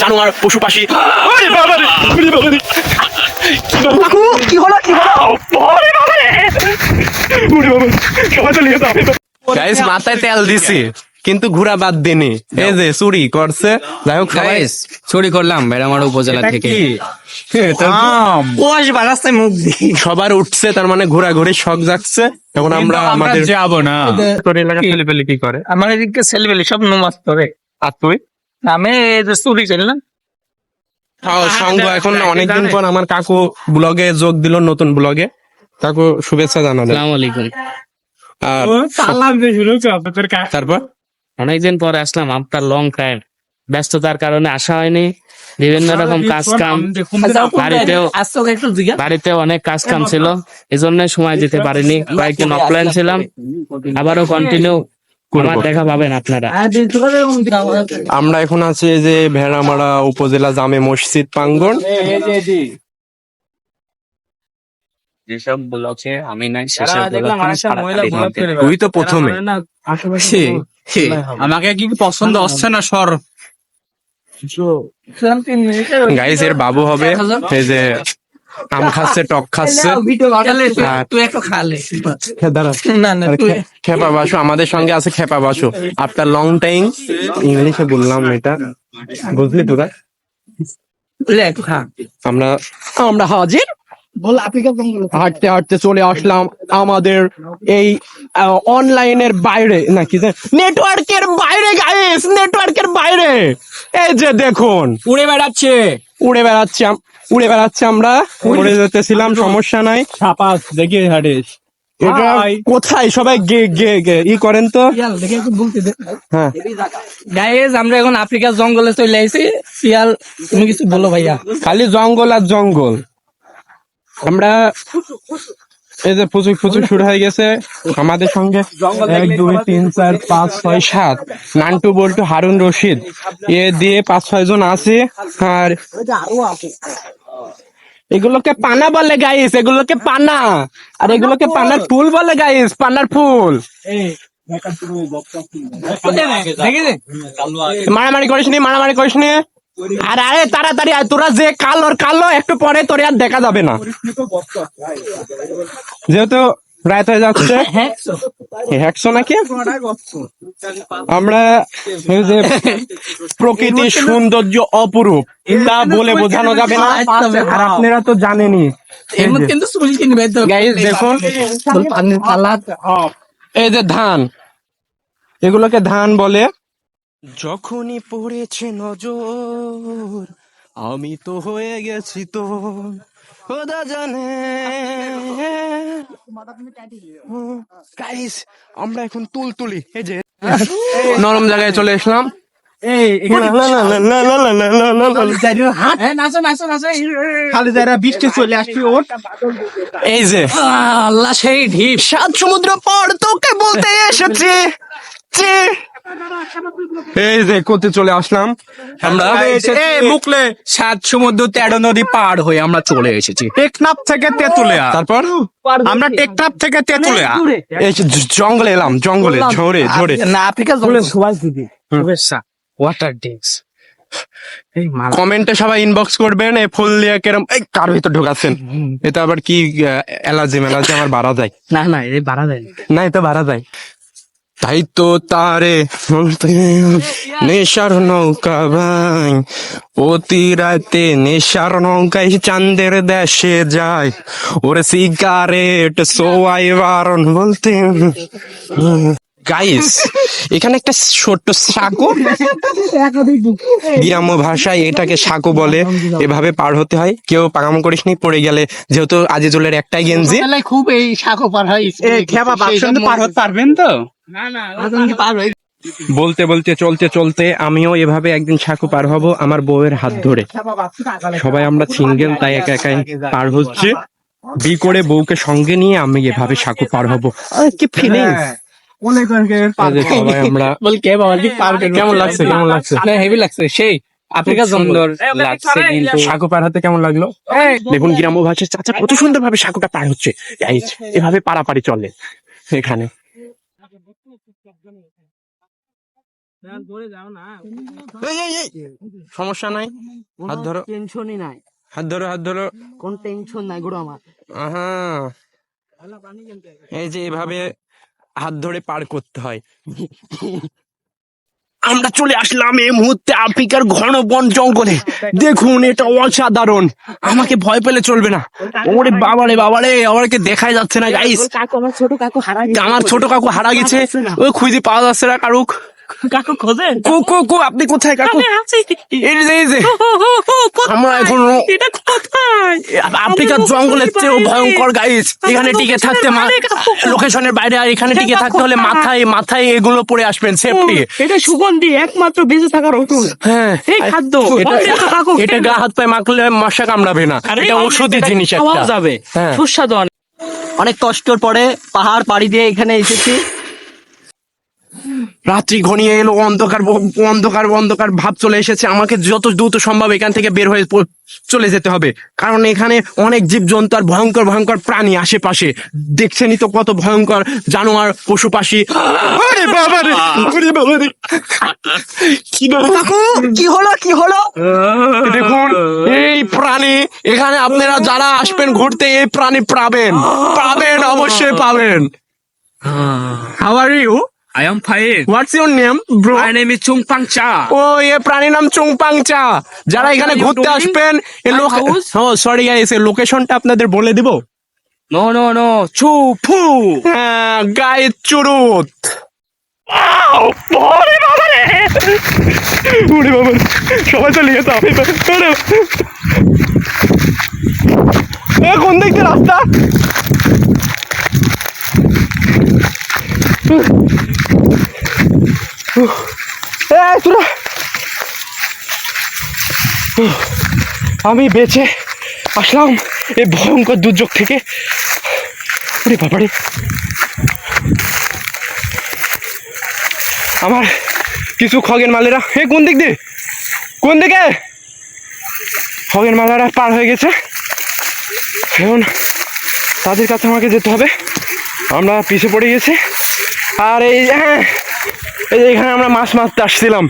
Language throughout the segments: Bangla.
জানোয়ার পশু পাখি। কি হলো গাইস মাথায় তেল দিছি কিন্তু ঘোরা বাদ দিনি। এই যে চুরি করছে, যাই হোক সবাই গাইস চুরি করলাম বেড়ামারা উপজেলা থেকে। কোষ বানাচ্ছে মুখ দিয়ে। সবার উঠছে, তার মানে ঘোরাঘুরি শখ জাগছে। এখন আমরা আমাদের যাবো না। তোর এলাকার ছেলেপেলে কি করে? আমার এদিকে ছেলেবেলে সব নমাজ করে। আর তুই? আমি এই যে চুরি করলাম। সঙ্গ এখন অনেকদিন পর আমার কাকু ব্লগে যোগ দিল, নতুন ব্লগে। কাকু শুভেচ্ছা জানালেন। আসসালামু আলাইকুম। আর তারপর অনেকদিন পরে আসলাম, আপনার লং টাইম ব্যস্ততার কারণে আসা হয়নি। বিভিন্ন রকম কাজ কাম, বাড়িতেও অনেক কাজ কাম ছিল, এজন্য সময় দিতে পারিনি। কয়েকদিন অফলাইন ছিলাম, আবারও কন্টিনিউ আমার দেখা পাবেন আপনারা। আমরা এখন আছি এই যে ভেড়ামারা উপজেলা জামে মসজিদ প্রাঙ্গণ। যেসব ব্লগে আমি নাই তুই তো প্রথমে আমাকে কি পছন্দ হচ্ছে না সর। গাইস এর বাবু হবে, এই যে আম খাচ্ছে, টক খাচ্ছে। তুই একটু খালে দাঁড়া, না না তুই খেপা বাসু আমাদের সঙ্গে আছে। খেপা বাসু আফটার লং টাইম, ইংলিশে বললাম এটা, বুঝলি তোরা? একটু খা। আমরা হাজির। হাঁটতে হাঁটতে চলে আসলাম আমাদের এই অনলাইনের বাইরে, নাকি নেটওয়ার্কের বাইরে। গাইস নেটওয়ার্কের বাইরে এই যে দেখুন উড়ে বেড়াচ্ছে উড়ে বেড়াচ্ছে আমরা উড়ে যেতেছিলাম, সমস্যা নাই। দেখি হাটিস এটা কোথায় সবাই গে গে গে ই করেন তো। দেখে একটু বলতে দে। হ্যাঁ গাইস আমরা এখন আফ্রিকার জঙ্গলে চলে আইছি। শিয়াল তুমি কিছু বলো ভাইয়া। খালি জঙ্গল আর জঙ্গল। আমরা এই যে ফুচুক ফুচুক শুরু হয়ে গেছে আমাদের সঙ্গে। 1 2 3 4 5 6 7 নান্টু বল্টু হারুন রশিদ এ দিয়ে 5 6 জন আছে। আর এগুলোকে পানা বলে গাইস, এগুলোকে পানা। আর এগুলোকে পানার ফুল বলে গাইস, পানার ফুল। মারামারি করিস নি। আর আরে তাড়াতাড়ি আয়, তোরা যে কালো একটু পরে তোরে আর দেখা যাবে না, যেহেতু রাত হয়ে যাচ্ছে। হ্যাকশো নাকি? আমরা এই যে প্রকৃতির সৌন্দর্য অপরূপ, তা বলে বোঝানো যাবে না। আর আপনারা তো জানেনই। গাইস দেখুন এই যে ধান, এগুলোকে ধান বলে। যখনই পড়েছে নজর আমি তো হয়ে গেছি তো, খোদা জানে। গাইস আমরা এখন তুলি এই যে নরম জায়গায় চলে আসলাম। বৃষ্টি চলে আসছে ওর। এই যে আল্লাহ সেই ঢিপ 7 সমুদ্র পর তোকে বলতে এসেছি। এই যে করতে চলে আসলাম আমরা। মুখলে 7 সমুদ্র 13 নদী পার হয়ে আমরা চলে এসেছি টেকনাফ থেকে তেতুলিয়া। তারপর আমরা টেকনাফ থেকে তেতুলিয়া এই যে জঙ্গলে এলাম, জঙ্গলে ঝরে ঝরে। না আফ্রিকা ওয়াটার ড্রিঙ্কস। কমেন্টে সবাই ইনবক্স করবেন এই ফুল দিয়ে কেরম এই কার ভিতর ঢোকাচ্ছেন। এটা আবার কি অ্যালার্জি আমার বাড়া যায় না না এই বাড়া দেয় না, এটা বাড়া যায়। তাই তো তারে নেশার নৌকা ভাই, অতি রাতে নেশার নৌকায় চাঁদের দেশে যায়। ওরে সিগারেট সোয়াই বারণ বলতে। গাইস এখানে একটা ছোট্ট সাঁকো, গ্রাম্য ভাষায় এটাকে সাঁকো বলে। এভাবে পার হতে হয়, কেউ পাকাম করিস নি পড়ে গেলে। যেহেতু আজিজুলের একটাই গেঞ্জি, খুব এই শাখো পার হয় পার হতে পারবেন তো? বলতে বলতে চলতে চলতে আমিও এভাবে একদিন সাঁকো পার হব আমার বউয়ের হাত ধরে। সবাই আমরা সিঙ্গেল, তাই একা একাই পার হচ্ছে। বি করে বউকে সঙ্গে নিয়ে আমি এভাবে সাঁকো পার হব। কি ফিলিংস! সবাই আমরা কেমন লাগছে হেভি লাগছে সেই আফ্রিকা সুন্দর লাগছে কিন্তু সাঁকো পার হতে কেমন লাগলো? দেখুন গ্রাম্য ভাষায় চাচা কত সুন্দর ভাবে সাঁকোটা পার হচ্ছে। এভাবে পারাপারি চলে এখানে। সমস্যা নাই, হাত ধরো, টেনশনই নাই, হাত ধরো, হাত ধরো। কোন টেনশন নাই গুরু আমার। আহা, এই যে এভাবে হাত ধরে পার করতে হয়। আমরা চলে আসলাম এই মুহূর্তে আফ্রিকার ঘন বন জঙ্গলে। দেখুন এটা অসাধারণ, আমাকে ভয় পেলে চলবে না। ওরে বাবারে বাবারে, আমাকে দেখাই যাচ্ছে না গাইস। কাকু, আমার ছোট কাকু হারা গেছে। আমার ছোট কাকু হারা গেছে, ওই খুঁজে পাওয়া যাচ্ছে না কারুক। কাকু খোঁজেন? কো আপনি কোথায় কাকু? এই যে আমরা এখন এটা কোথায়? আফ্রিকার জঙ্গলের চেয়েও ভয়ঙ্কর গাইস। এখানে টিকে থাকতে লোকেশনের বাইরে, আর এখানে টিকে থাকতে হলে মাথায় এগুলো পরে আসবেন, সেফটি। এটা সুগন্ধি, একমাত্র বেঁচে থাকার ওষুধ। হ্যাঁ, এই খাদ্য এটা গা হাত পায়ে মাখলে মশা কামড়াবে না, এটা ওষুধি জিনিস একটা যাবে, হ্যাঁ। সুস্বাদু। অনেক কষ্টর পরে পাহাড় পাড়ি দিয়ে এখানে এসেছি। রাত্রি ঘনিয়ে এলো, অন্ধকার ভাব চলে এসেছে। আমাকে যত দ্রুত সম্ভব এখান থেকে বের হয়ে চলে যেতে হবে, কারণ এখানে অনেক জীবজন্তু আর ভয়ঙ্কর প্রাণী আশেপাশে। দেখছেনই তো কত ভয়ঙ্কর জানোয়ার, পশু পাখি। আরে বাবারে, ওরে বাবারে, কি হলো? দেখুন এই প্রাণী, এখানে আপনারা যারা আসবেন ঘুরতে, এই প্রাণী পাবেন, অবশ্যই পাবেন। How are you? I am fine. What's your name, bro? My name is Chungpang Cha. ও এ প্রাণীর নাম চুংপাং চা। যারা এখানে ঘুরতে আসবেন, সরি গাইস, এই লোকেশনটা আপনাদের বলে দিব। No. Chu Pu. হ্যাঁ, গায়ে চুরুত। সবাই চলে গেছে। কোন দিক দিয়ে রাস্তা? আমি বেঁচে আসলাম এই ভয়ঙ্কর দুর্যোগ থেকে। ওরে বাবারে, আমার কিছু খগেন মালেরা, কোন দিকে খগেন মালারা পার হয়ে গেছে। এখন তাদের কাছে আমাকে যেতে হবে, আমরা পিছিয়ে পড়ে গেছি। আর এই যে এখানে আমরা মাছ মারতে আসছিলাম,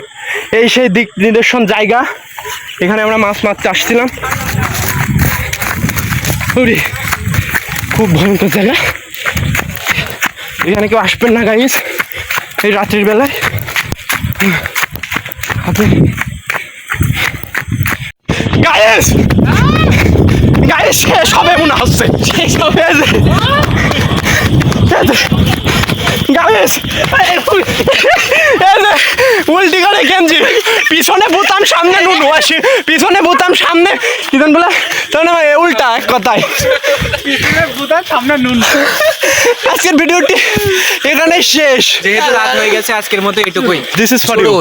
এই সেই দিক নির্দেশন জায়গা, এখানে আমরা মাছ মারতে আসছিলাম। খুব ভয়ঙ্কর জায়গা, এখানে কেউ আসবেন না গাইস এই রাত্রির বেলায়। গাইস শেষ হবে মনে হচ্ছে, উল্টি করে গেঞ্জি, পিছনে বোতাম সামনে নুনু আসে, পিছনে বোতাম সামনে কিজন বলে উল্টা, এক কথায় বোতাম সামনে নুনু। আজকের ভিডিওটি এখানে শেষ, যেহেতু রাত হয়ে গেছে আজকের মতো এটুকুই। This is for you.